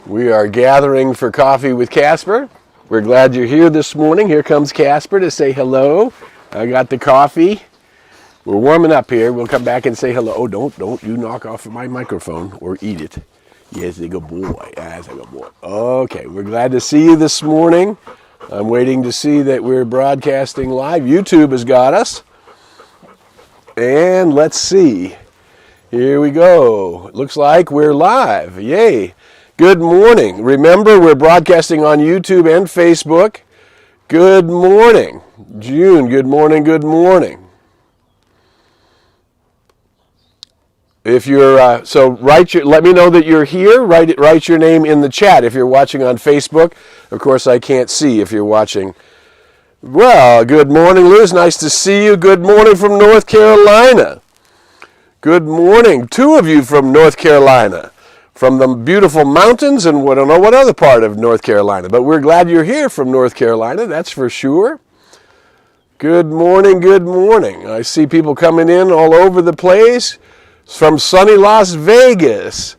We are gathering for coffee with Casper. We're glad you're here this morning. Here comes Casper to say hello. I got the coffee. We're warming up here. We'll come back and say hello. Oh, don't you knock off my microphone or eat it. Yes, a good boy. Yes, a good boy. Okay, we're glad to see you this morning. I'm waiting to see that we're broadcasting live. YouTube has got us. And let's see. Here we go. It looks like we're live. Yay. Good morning. Remember, we're broadcasting on YouTube and Facebook. Good morning. June, good morning, good morning. If you're, let me know that you're here. Write your name in the chat if you're watching on Facebook. Of course, I can't see if you're watching. Well, good morning, Liz. Nice to see you. Good morning from North Carolina. Good morning. Two of you from North Carolina. From the beautiful mountains, and I don't know what other part of North Carolina, but we're glad you're here from North Carolina, that's for sure. Good morning, good morning. I see people coming in all over the place. From sunny Las Vegas.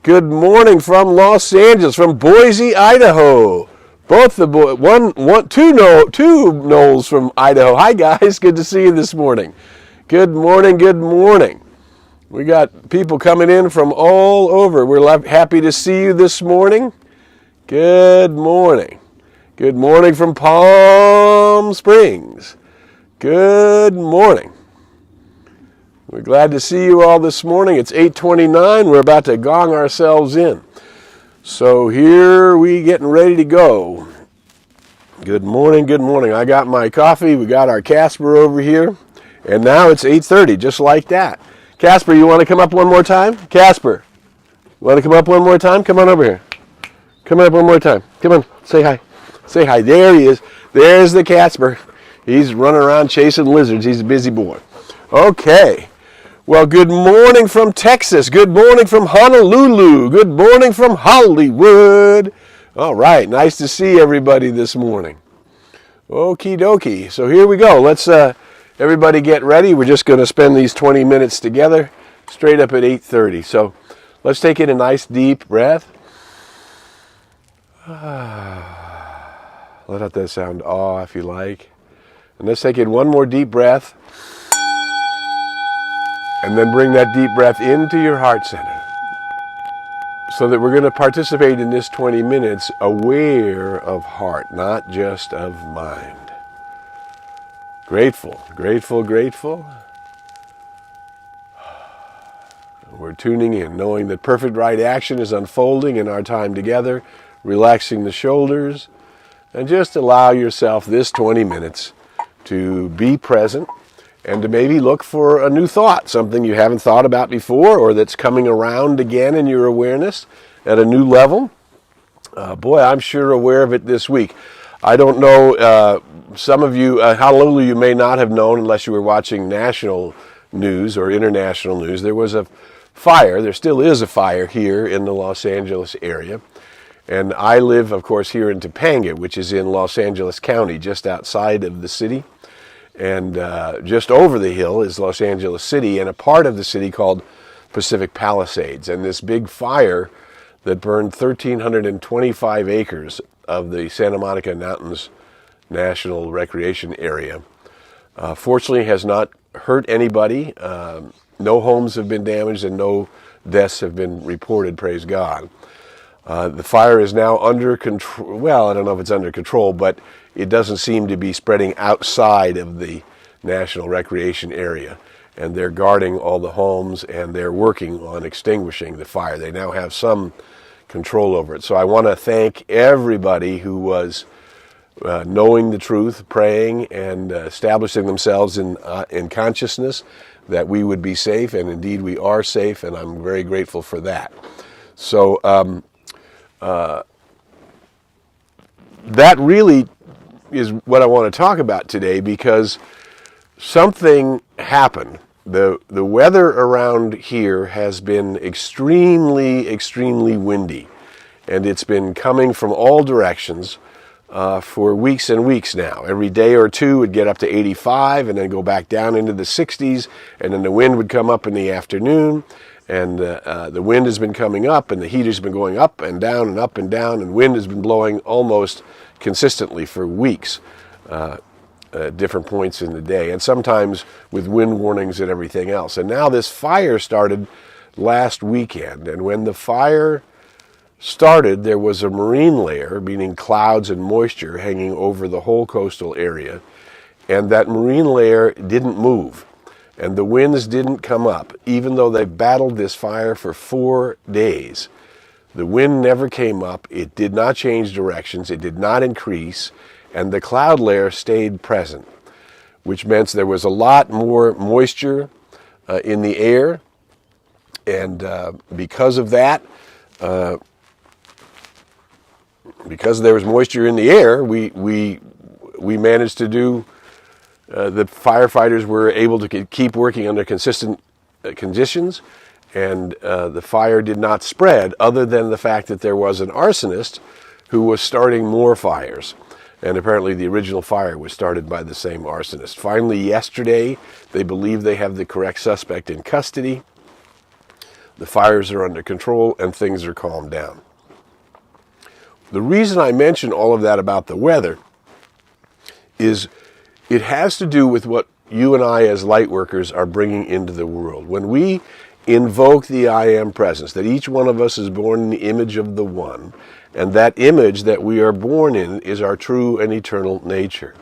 Good morning from Los Angeles, from Boise, Idaho. Both the two Knowles from Idaho. Hi guys, good to see you this morning. Good morning, good morning. We got people coming in from all over. We're happy to see you this morning. Good morning. Good morning from Palm Springs. Good morning. We're glad to see you all this morning. It's 8:29. We're about to gong ourselves in. So here we getting ready to go. Good morning, good morning. I got my coffee. We got our Casper over here. And now it's 8:30, just like that. Casper, you want to come up one more time? Casper, you want to come up one more time? Come on over here. Come up one more time. Come on, say hi. Say hi. There he is. There's the Casper. He's running around chasing lizards. He's a busy boy. Okay. Well, good morning from Texas. Good morning from Honolulu. Good morning from Hollywood. All right. Nice to see everybody this morning. Okie dokie. So here we go. Let's everybody get ready. We're just going to spend these 20 minutes together straight up at 8:30. So let's take in a nice deep breath. Let out that sound awe if you like. And let's take in one more deep breath. And then bring that deep breath into your heart center. So that we're going to participate in this 20 minutes aware of heart, not just of mind. Grateful, grateful, grateful. We're tuning in, knowing that perfect right action is unfolding in our time together, relaxing the shoulders, and just allow yourself this 20 minutes to be present and to maybe look for a new thought, something you haven't thought about before or that's coming around again in your awareness at a new level. Boy, I'm sure aware of it this week. I don't know, some of you, Honolulu, you may not have known unless you were watching national news or international news. There was a fire, there still is a fire here in the Los Angeles area. And I live, of course, here in Topanga, which is in Los Angeles County, just outside of the city. And just over the hill is Los Angeles City and a part of the city called Pacific Palisades. And this big fire that burned 1,325 acres of the Santa Monica Mountains National Recreation Area. Fortunately, has not hurt anybody. No homes have been damaged and no deaths have been reported, praise God. The fire is now under control. Well, I don't know if it's under control, but it doesn't seem to be spreading outside of the National Recreation Area. And they're guarding all the homes and they're working on extinguishing the fire. They now have some control over it. So I want to thank everybody who was knowing the truth, praying, and establishing themselves in consciousness that we would be safe, and indeed we are safe, and I'm very grateful for that. So that really is what I want to talk about today, because something happened. The weather around here has been extremely, extremely windy, and it's been coming from all directions for weeks and weeks now. Every day or two would get up to 85 and then go back down into the 60s, and then the wind would come up in the afternoon, And the wind has been coming up, and the heat has been going up and down and up and down, and wind has been blowing almost consistently for weeks, different points in the day, and sometimes with wind warnings and everything else. And now this fire started last weekend, and when the fire started, there was a marine layer, meaning clouds and moisture, hanging over the whole coastal area, and that marine layer didn't move. And the winds didn't come up, even though they battled this fire for 4 days. The wind never came up, it did not change directions, it did not increase, and the cloud layer stayed present, which meant there was a lot more moisture in the air, and because of that, because there was moisture in the air, we managed to do. The firefighters were able to keep working under consistent conditions, and the fire did not spread, other than the fact that there was an arsonist who was starting more fires. And apparently the original fire was started by the same arsonist. Finally, yesterday, they believe they have the correct suspect in custody. The fires are under control, and things are calmed down. The reason I mention all of that about the weather is it has to do with what you and I as light workers are bringing into the world. When we invoke the I Am presence, that each one of us is born in the image of the One, and that image that we are born in is our true and eternal nature.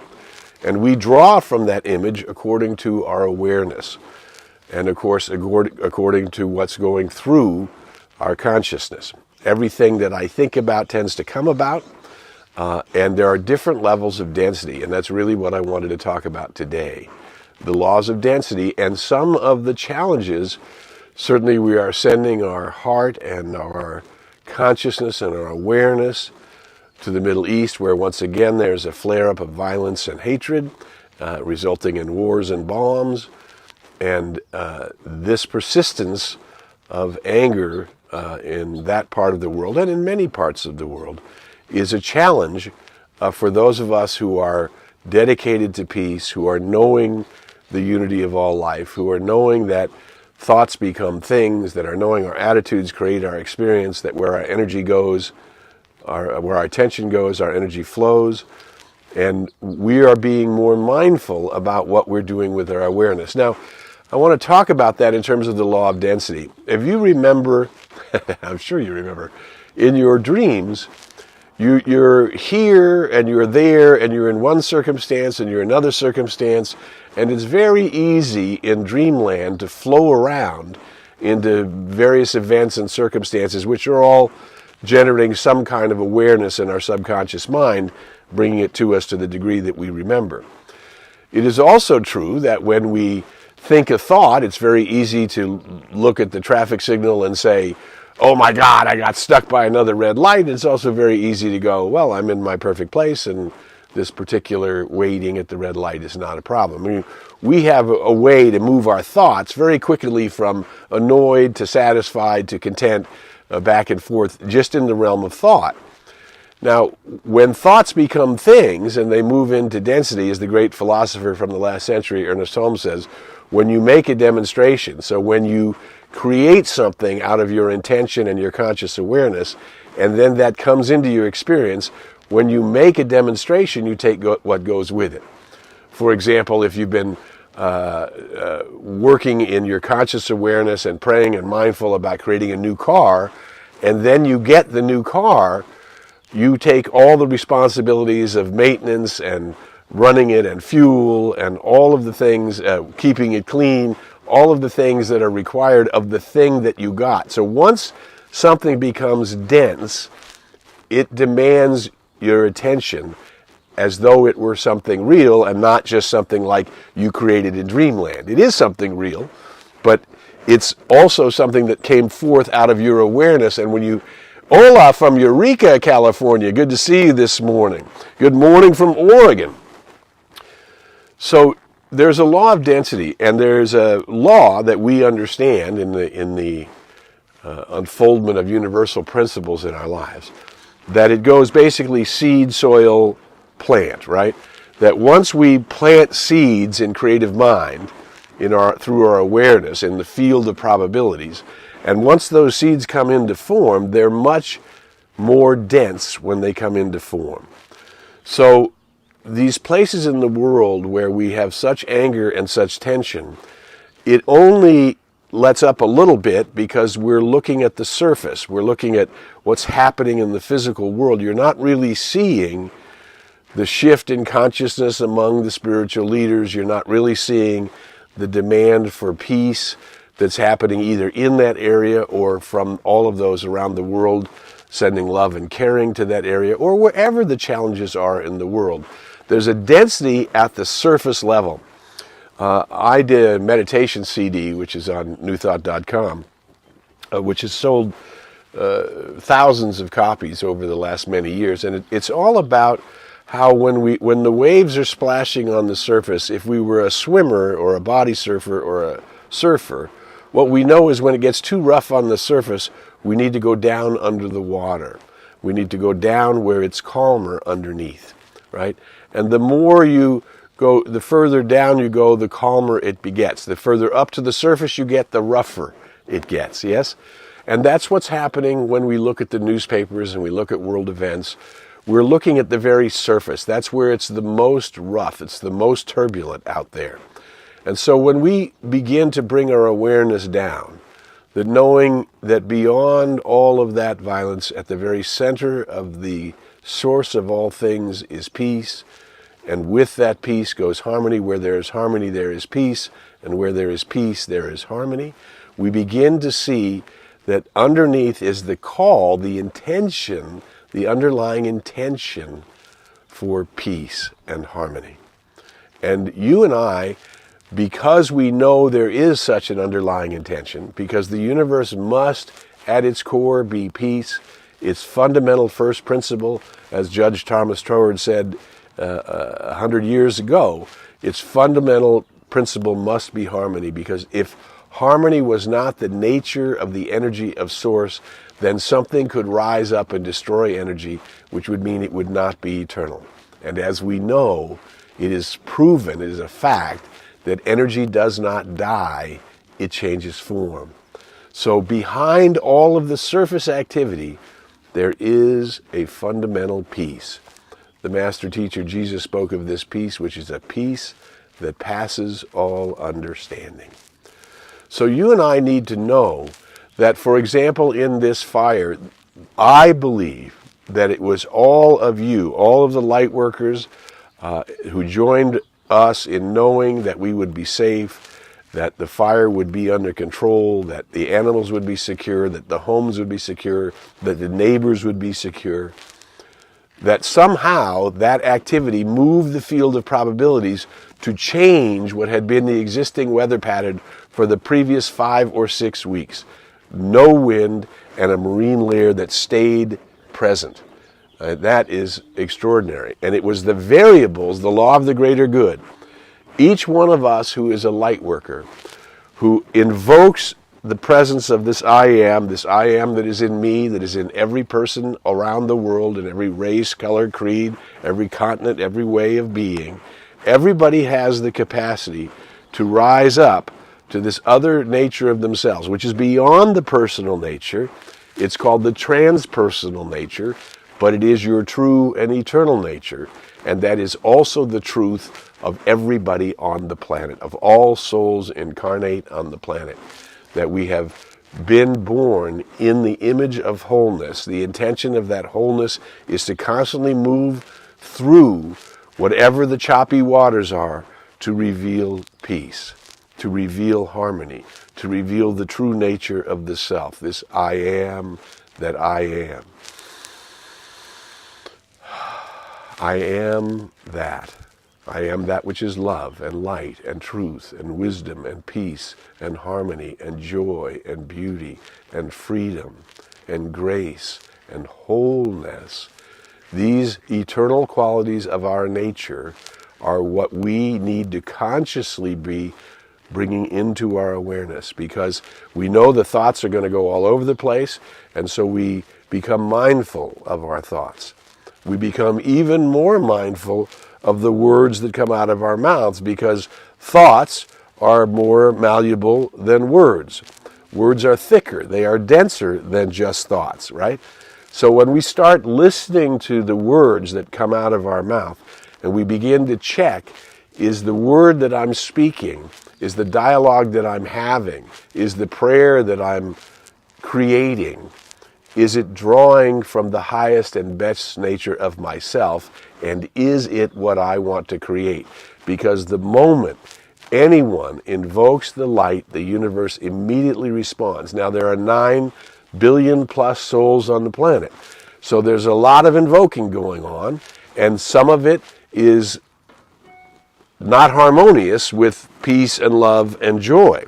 And we draw from that image according to our awareness, and of course according to what's going through our consciousness. Everything that I think about tends to come about. And there are different levels of density, and that's really what I wanted to talk about today. The laws of density and some of the challenges. Certainly we are sending our heart and our consciousness and our awareness to the Middle East, where once again there's a flare-up of violence and hatred, resulting in wars and bombs. And this persistence of anger in that part of the world, and in many parts of the world, is a challenge for those of us who are dedicated to peace, who are knowing the unity of all life, who are knowing that thoughts become things, that are knowing our attitudes create our experience, that where our energy goes, where our attention goes, our energy flows, and we are being more mindful about what we're doing with our awareness. Now, I want to talk about that in terms of the law of density. If you remember, I'm sure you remember, in your dreams, you're here and you're there and you're in one circumstance and you're in another circumstance, and it's very easy in dreamland to flow around into various events and circumstances which are all generating some kind of awareness in our subconscious mind, bringing it to us to the degree that we remember. It is also true that when we think a thought, it's very easy to look at the traffic signal and say, oh my God, I got stuck by another red light. It's also very easy to go, well, I'm in my perfect place, and this particular waiting at the red light is not a problem. I mean, we have a way to move our thoughts very quickly from annoyed to satisfied to content, back and forth, just in the realm of thought. Now, when thoughts become things and they move into density, as the great philosopher from the last century, Ernest Holmes, says, when you make a demonstration, so when you create something out of your intention and your conscious awareness, and then that comes into your experience, when you make a demonstration, you take what goes with it. For example, if you've been working in your conscious awareness and praying and mindful about creating a new car, and then you get the new car, you take all the responsibilities of maintenance and running it and fuel and all of the things, keeping it clean, all of the things that are required of the thing that you got. So once something becomes dense, it demands your attention as though it were something real and not just something like you created in dreamland. It is something real, but it's also something that came forth out of your awareness. And when you, Ola from Eureka, California, good to see you this morning. Good morning from Oregon. So there's a law of density, and there's a law that we understand in the unfoldment of universal principles in our lives, that it goes basically seed, soil, plant, right? That once we plant seeds in creative mind, through our awareness in the field of probabilities, And once those seeds come into form, they're much more dense when they come into form. So these places in the world where we have such anger and such tension, it only lets up a little bit because we're looking at the surface. We're looking at what's happening in the physical world. You're not really seeing the shift in consciousness among the spiritual leaders. You're not really seeing the demand for peace that's happening either in that area or from all of those around the world sending love and caring to that area, or wherever the challenges are in the world. There's a density at the surface level. I did a meditation CD, which is on newthought.com, which has sold thousands of copies over the last many years. And it's all about how when the waves are splashing on the surface, if we were a swimmer or a body surfer or a surfer, what we know is when it gets too rough on the surface, we need to go down under the water. We need to go down where it's calmer underneath, right? And the more you go, the further down you go, the calmer it begets. The further up to the surface you get, the rougher it gets, yes? And that's what's happening when we look at the newspapers and we look at world events. We're looking at the very surface. That's where it's the most rough. It's the most turbulent out there. And so when we begin to bring our awareness down, that knowing that beyond all of that violence, at the very center of the source of all things is peace, and with that peace goes harmony. Where there is harmony, there is peace, and where there is peace, there is harmony. We begin to see that underneath is the call, the intention, the underlying intention for peace and harmony. And you and I, because we know there is such an underlying intention, because the universe must, at its core, be peace, its fundamental first principle, as Judge Thomas Troward said 100 years ago, its fundamental principle must be harmony, because if harmony was not the nature of the energy of source, then something could rise up and destroy energy, which would mean it would not be eternal. And as we know, it is proven, it is a fact, that energy does not die, it changes form. So behind all of the surface activity, there is a fundamental peace. The Master Teacher Jesus spoke of this peace, which is a peace that passes all understanding. So you and I need to know that, for example, in this fire, I believe that it was all of you, all of the light workers who joined us in knowing that we would be safe, that the fire would be under control, that the animals would be secure, that the homes would be secure, that the neighbors would be secure, that somehow that activity moved the field of probabilities to change what had been the existing weather pattern for the previous 5 or 6 weeks. No wind and a marine layer that stayed present. That is extraordinary. And it was the variables, the law of the greater good. Each one of us who is a light worker, who invokes the presence of this I am that is in me, that is in every person around the world, in every race, color, creed, every continent, every way of being, everybody has the capacity to rise up to this other nature of themselves, which is beyond the personal nature. It's called the transpersonal nature, but it is your true and eternal nature. And that is also the truth of everybody on the planet, of all souls incarnate on the planet, that we have been born in the image of wholeness. The intention of that wholeness is to constantly move through whatever the choppy waters are to reveal peace, to reveal harmony, to reveal the true nature of the self, this I am that I am. I am that. I am that which is love and light and truth and wisdom and peace and harmony and joy and beauty and freedom and grace and wholeness. These eternal qualities of our nature are what we need to consciously be bringing into our awareness, because we know the thoughts are going to go all over the place, and so we become mindful of our thoughts. We become even more mindful of the words that come out of our mouths, because thoughts are more malleable than words. Words are thicker. They are denser than just thoughts, right? So when we start listening to the words that come out of our mouth and we begin to check, is the word that I'm speaking, is the dialogue that I'm having, is the prayer that I'm creating, is it drawing from the highest and best nature of myself, and is it what I want to create? Because the moment anyone invokes the light, the universe immediately responds. Now, there are 9 billion plus souls on the planet, so there's a lot of invoking going on, and some of it is not harmonious with peace and love and joy,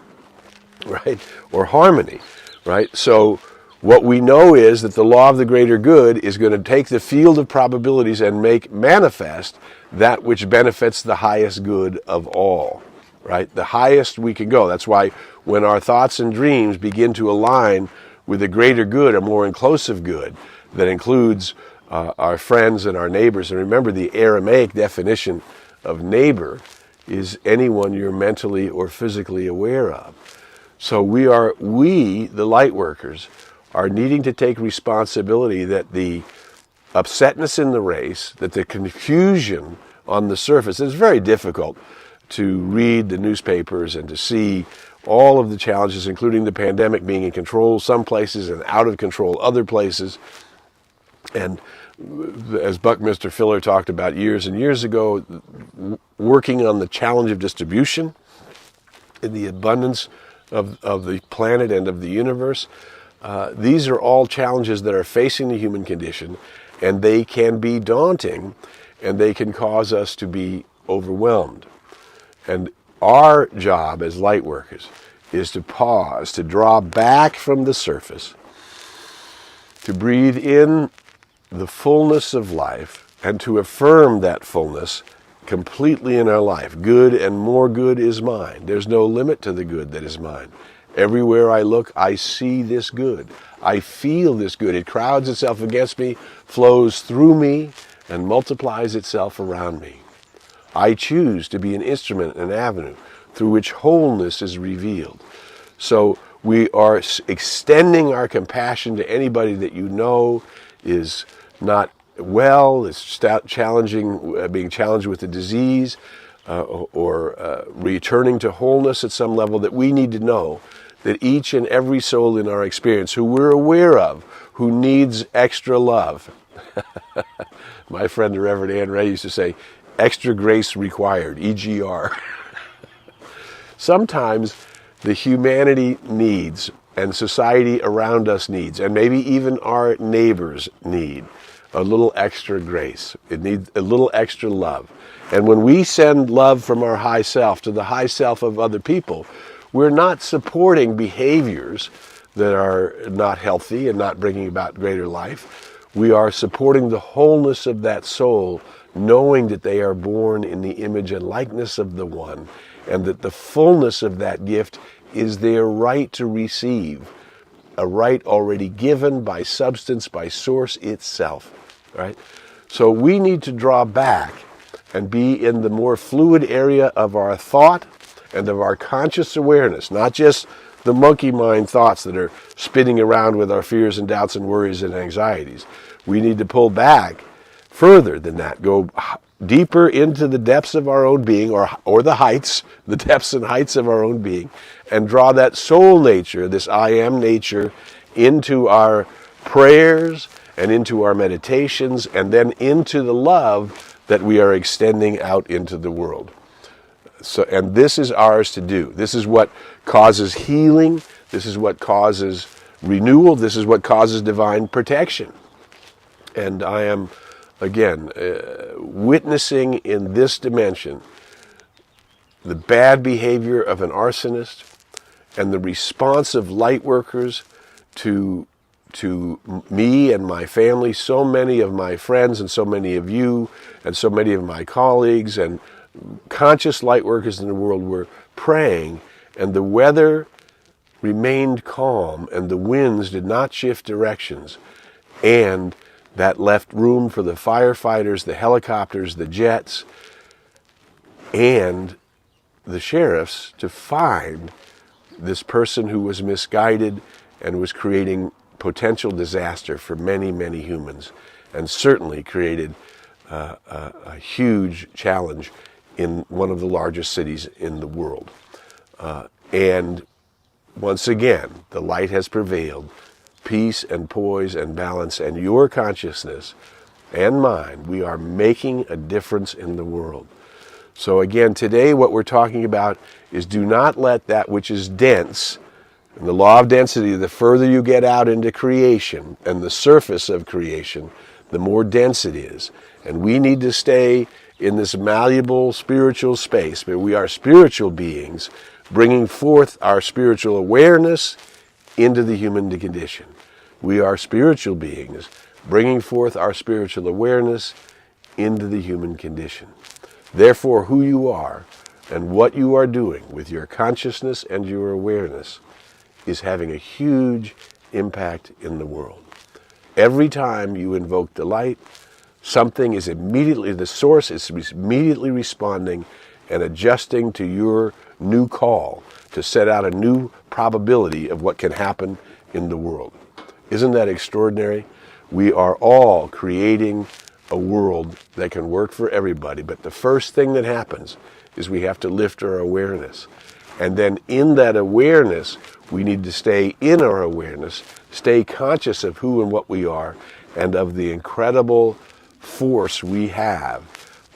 right? Or harmony, right? So what we know is that the law of the greater good is going to take the field of probabilities and make manifest that which benefits the highest good of all, right? The highest we can go. That's why when our thoughts and dreams begin to align with a greater good, a more inclusive good that includes our friends and our neighbors. And remember, the Aramaic definition of neighbor is anyone you're mentally or physically aware of. So we, the light workers, are needing to take responsibility that the upsetness in the race, that the confusion on the surface, it's very difficult to read the newspapers and to see all of the challenges, including the pandemic being in control some places and out of control other places. And as Buckminster Fuller talked about years and years ago, working on the challenge of distribution in the abundance of the planet and of the universe. These are all challenges that are facing the human condition, and they can be daunting, and they can cause us to be overwhelmed. And our job as light workers is to pause, to draw back from the surface, to breathe in the fullness of life, and to affirm that fullness completely in our life. Good and more good is mine. There's no limit to the good that is mine. Everywhere I look, I see this good. I feel this good. It crowds itself against me, flows through me, and multiplies itself around me. I choose to be an instrument, an avenue through which wholeness is revealed. So we are extending our compassion to anybody that you know is not well, is being challenged with a disease, or returning to wholeness at some level, that we need to know that each and every soul in our experience who we're aware of, who needs extra love. My friend, the Reverend Ann Ray, used to say, extra grace required, EGR. Sometimes the humanity needs, and society around us needs, and maybe even our neighbors need a little extra grace. It needs a little extra love. And when we send love from our high self to the high self of other people, we're not supporting behaviors that are not healthy and not bringing about greater life. We are supporting the wholeness of that soul, knowing that they are born in the image and likeness of the One, and that the fullness of that gift is their right to receive, a right already given by substance, by source itself, right? So we need to draw back and be in the more fluid area of our thought and of our conscious awareness, not just the monkey mind thoughts that are spinning around with our fears and doubts and worries and anxieties. We need to pull back further than that, go deeper into the depths of our own being, or the heights, the depths and heights of our own being, and draw that soul nature, this I am nature, into our prayers and into our meditations, and then into the love that we are extending out into the world. So, and this is ours to do. This is what causes healing. This is what causes renewal. This is what causes divine protection. And I am, again, witnessing in this dimension the bad behavior of an arsonist and the response of light workers to me and my family. So many of my friends and so many of you and so many of my colleagues and conscious light workers in the world were praying, and the weather remained calm and the winds did not shift directions, and that left room for the firefighters, the helicopters, the jets, and the sheriffs to find this person who was misguided and was creating potential disaster for many, many humans, and certainly created a huge challenge in one of the largest cities in the world. And once again, the light has prevailed. Peace and poise and balance and your consciousness and mine, we are making a difference in the world. So again, today what we're talking about is do not let that which is dense, and the law of density, the further you get out into creation and the surface of creation, the more dense it is. And we need to stay in this malleable spiritual space where we are spiritual beings, bringing forth our spiritual awareness into the human condition. We are spiritual beings, bringing forth our spiritual awareness into the human condition. Therefore, who you are and what you are doing with your consciousness and your awareness is having a huge impact in the world. Every time you invoke the light, something is immediately, the source is immediately responding and adjusting to your new call to set out a new probability of what can happen in the world. Isn't that extraordinary? We are all creating a world that can work for everybody, but the first thing that happens is we have to lift our awareness. And then in that awareness, we need to stay in our awareness, stay conscious of who and what we are, and of the incredible force we have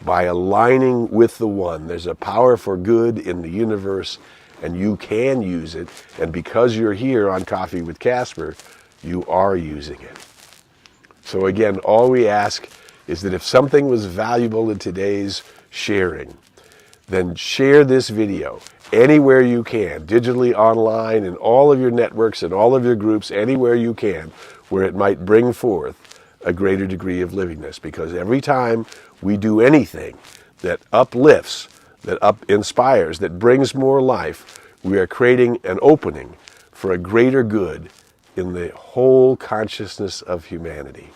by aligning with the One. There's a power for good in the universe, and you can use it. And because you're here on Coffee with Casper, you are using it. So again, all we ask is that if something was valuable in today's sharing, then share this video anywhere you can, digitally, online, in all of your networks, in all of your groups, anywhere you can, where it might bring forth a greater degree of livingness. Because every time we do anything that uplifts, that inspires, that brings more life, we are creating an opening for a greater good in the whole consciousness of humanity.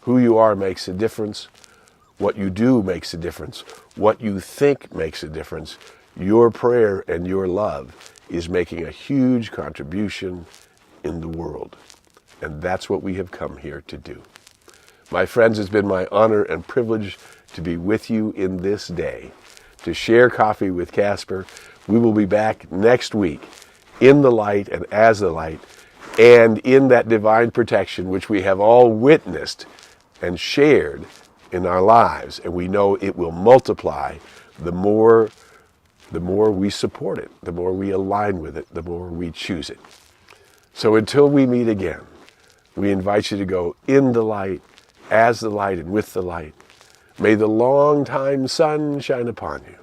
Who you are makes a difference. What you do makes a difference. What you think makes a difference. Your prayer and your love is making a huge contribution in the world. And that's what we have come here to do. My friends, it's been my honor and privilege to be with you in this day, to share Coffee with Casper. We will be back next week in the light and as the light, and in that divine protection which we have all witnessed and shared in our lives. And we know it will multiply the more we support it, the more we align with it, the more we choose it. So until we meet again, we invite you to go in the light, as the light, and with the light. May the long-time sun shine upon you.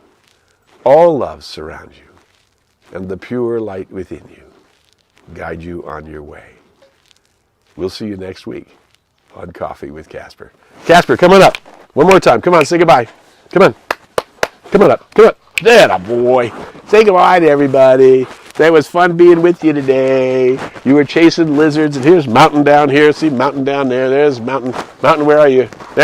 All love surround you, and the pure light within you guide you on your way. We'll see you next week on Coffee with Casper. Casper, come on up. One more time. Come on, say goodbye. Come on. Come on up. Come on. There, boy. Say goodbye to everybody. It was fun being with you today. You were chasing lizards, and here's mountain down here. See mountain down there. There's mountain. Mountain, where are you? There.